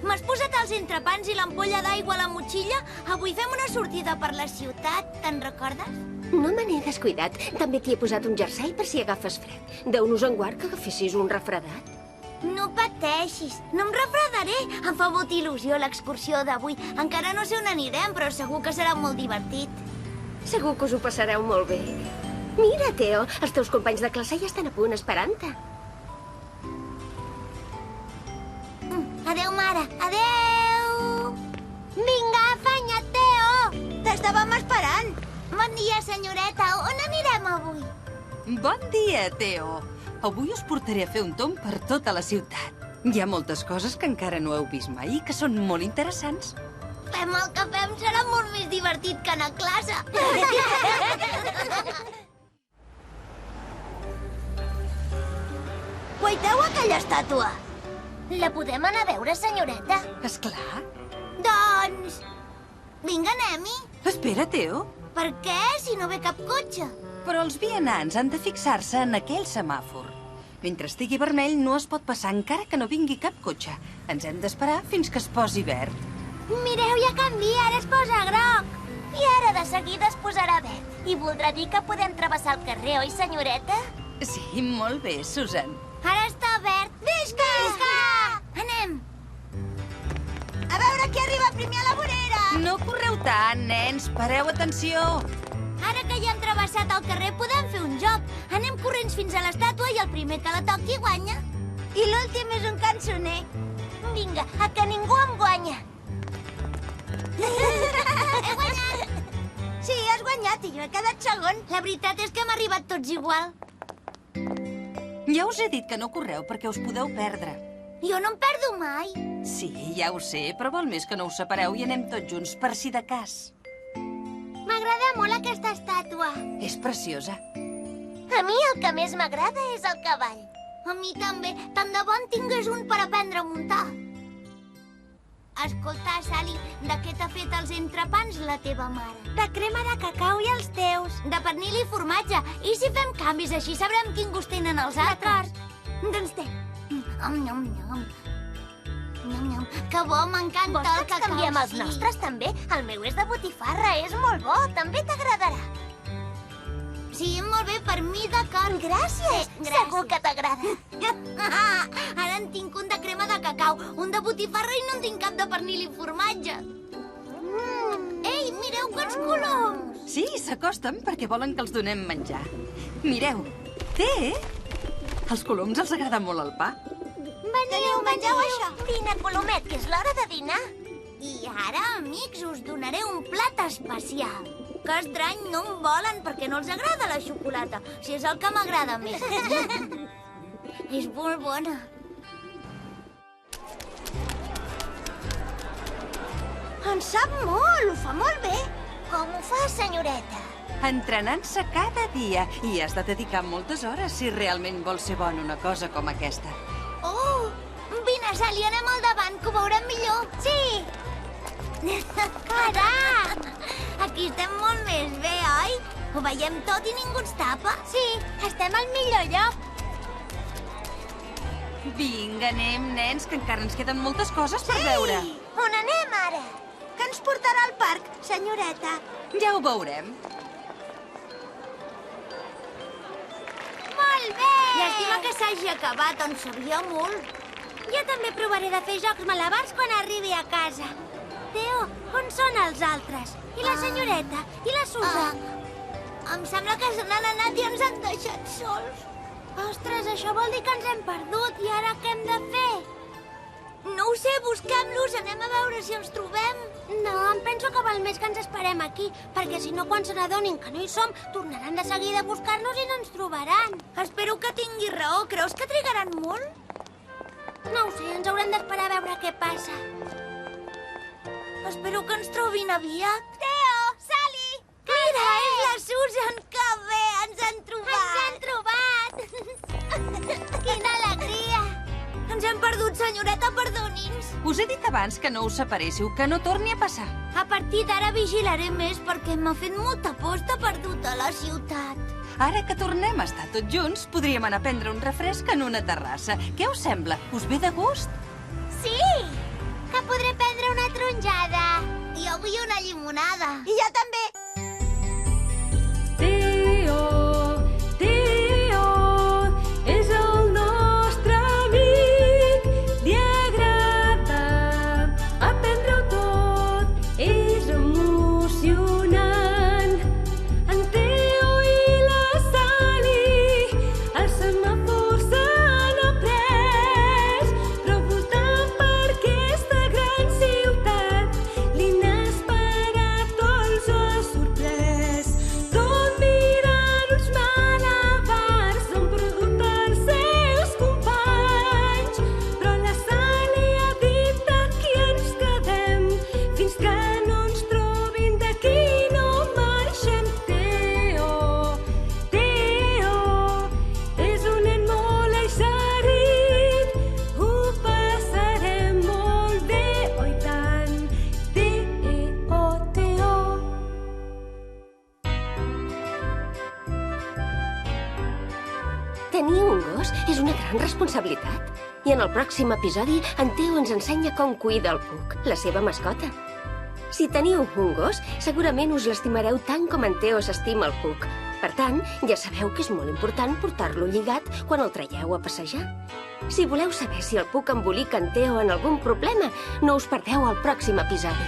m'has posat els entrepans i l'ampolla d'aigua a la motxilla? Avui fem una sortida per la ciutat, te'n recordes? No me n'he descuidat. També t'hi he posat un jersei per si agafes fred. Déu-nos en guard que agafessis un refredat. No pateixis, no em refredaré. Em fa molta il·lusió l'excursió d'avui. Encara no sé on anirem, però segur que serà molt divertit. Segur que us ho passareu molt bé. Mira, Teo, els teus companys de classe ja estan a punt esperant-te. Adéu, mare. Adéu! Vinga, afanya't, Teo! T'estàvem esperant. Bon dia, senyoreta. On anirem avui? Bon dia, Teo. Avui us portaré a fer un tomb per tota la ciutat. Hi ha moltes coses que encara no heu vist mai i que són molt interessants. Fem el que fem, serà molt més divertit que anar a classe. Guaiteu aquella estàtua. La podem anar a veure, senyoreta? Esclar. Doncs... Vinga, anem-hi. Espera, Teo. Per què, si no ve cap cotxe? Però els vianants han de fixar-se en aquell semàfor. Mentre estigui vermell no es pot passar encara que no vingui cap cotxe. Ens hem d'esperar fins que es posi verd. Mireu, ja canvia, ara es posa groc. I ara de seguida es posarà verd. I voldrà dir que podem travessar el carrer, oi, senyoreta? Sí, molt bé, Susan. Ara està verd. Visca! Visca! Anem! A veure qui arriba primer a la vorera! No correu tant, nens. Pareu atenció. Ara que ja hem travessat el carrer, podem fer un joc. Anem corrents fins a l'estàtua i el primer que la toqui guanya. I l'últim és un cançoner. Vinga, a que ningú em guanya. He guanyat! Sí, has guanyat i jo he quedat segon. La veritat és que hem arribat tots igual. Ja us he dit que no correu perquè us podeu perdre. Jo no em perdo mai. Sí, ja ho sé, però val més que no us separeu i anem tots junts, per si de cas. M'agrada molt aquesta estàtua. És preciosa. A mi el que més m'agrada és el cavall. A mi també. Tant de bo en tingués un per aprendre a muntar. Escolta, Sally, de què t'ha fet els entrepans la teva mare? De crema de cacau i els teus. De pernil i formatge. I si fem canvis així sabrem quin gust tenen els altres. Doncs té. Nyam, nyam. Nyam, nyam. Que bo, m'encanta el cacau. Canviem els nostres també? El meu és de botifarra, és molt bo. També t'agradarà. Sí, molt bé, per mi d'acord. Gràcies. Segur que t'agrada. Ara en tinc un de crema de cacau, un de botifarra i no en tinc cap de pernil i formatge. Ei, mireu quants coloms! Sí, s'acosten perquè volen que els donem menjar. Mireu, té! Els coloms els agrada molt el pa. Veniu, mengeu això. Vine, colomet, que és l'hora de dinar. I ara, amics, us donaré un plat especial. Que estrany, no en volen perquè no els agrada la xocolata. Si és el que m'agrada més. És molt bona. En sap molt, ho fa molt bé. Com ho fa, senyoreta? Entrenant-se cada dia i has de dedicar moltes hores si realment vols ser bon una cosa com aquesta. Oh, vine, Sally, anem al davant, que ho veurem millor. Sí! Caram! Aquí estem molt més bé, oi? Ho veiem tot i ningú ens tapa. Sí, estem al millor lloc. Vinga, anem, nens, que encara ens queden moltes coses per veure. On anem ara? Que ens portarà al parc, senyoreta? Ja ho veurem. Molt bé! Llàstima que s'hagi acabat, en sabia molt. Jo també provaré de fer jocs malabars quan arribi a casa. Teo, on són els altres? I la senyoreta? I la Susan? Em sembla que se n'han anat i ens han deixat sols. Ostres, això vol dir que ens hem perdut. I ara què hem de fer? No ho sé, busquem-los, anem a veure si els trobem. No, em penso que val més que ens esperem aquí, perquè si no, quan se n'adonin que no hi som, tornaran de seguida a buscar-nos i no ens trobaran. Espero que tingui raó. Creus que trigaran molt? No ho sé, ens haurem d'esperar a veure què passa. Espero que ens trobin aviat. Teo! Sally! Mira, és la Susan! Que bé! Ens han trobat! Ens han trobat! Quina alegria! Ens hem perdut, senyoreta, perdoni'ns. Us he dit abans que no us separéssiu, que no torni a passar. A partir d'ara vigilaré més perquè m'ha fet molta por estar perdut a la ciutat. Ara que tornem a estar tots junts, podríem anar a prendre un refresc en una terrassa. Què us sembla? Us ve de gust? Sí! Que una tronjada. Jo vull una llimonada. I jo també. Teo és el nostre amic. Li agrada aprendre-ho tot. És emocionant. En Teo i la Sally els semàfors s'han après. Però voltant per aquesta gran ciutat l'inesperat els ha sorprès. Tot mirant uns malabars han perdut els seus companys. Però la Sally ha dit aquí ens quedem fins que no ens trobin, d'aquí no marxem. Teo és un nen molt eixerit, ho passarem molt bé, oi tant? Teo. Tenir un gos és una gran responsabilitat. I en el pròxim episodi, en Teo ens ensenya com cuida el Puc, la seva mascota. Si teniu un gos, segurament us l'estimareu tant com en Teo s'estima el Puc. Per tant, ja sabeu que és molt important portar-lo lligat quan el traieu a passejar. Si voleu saber si el Puc embolica en Teo en algun problema, no us perdeu el pròxim episodi.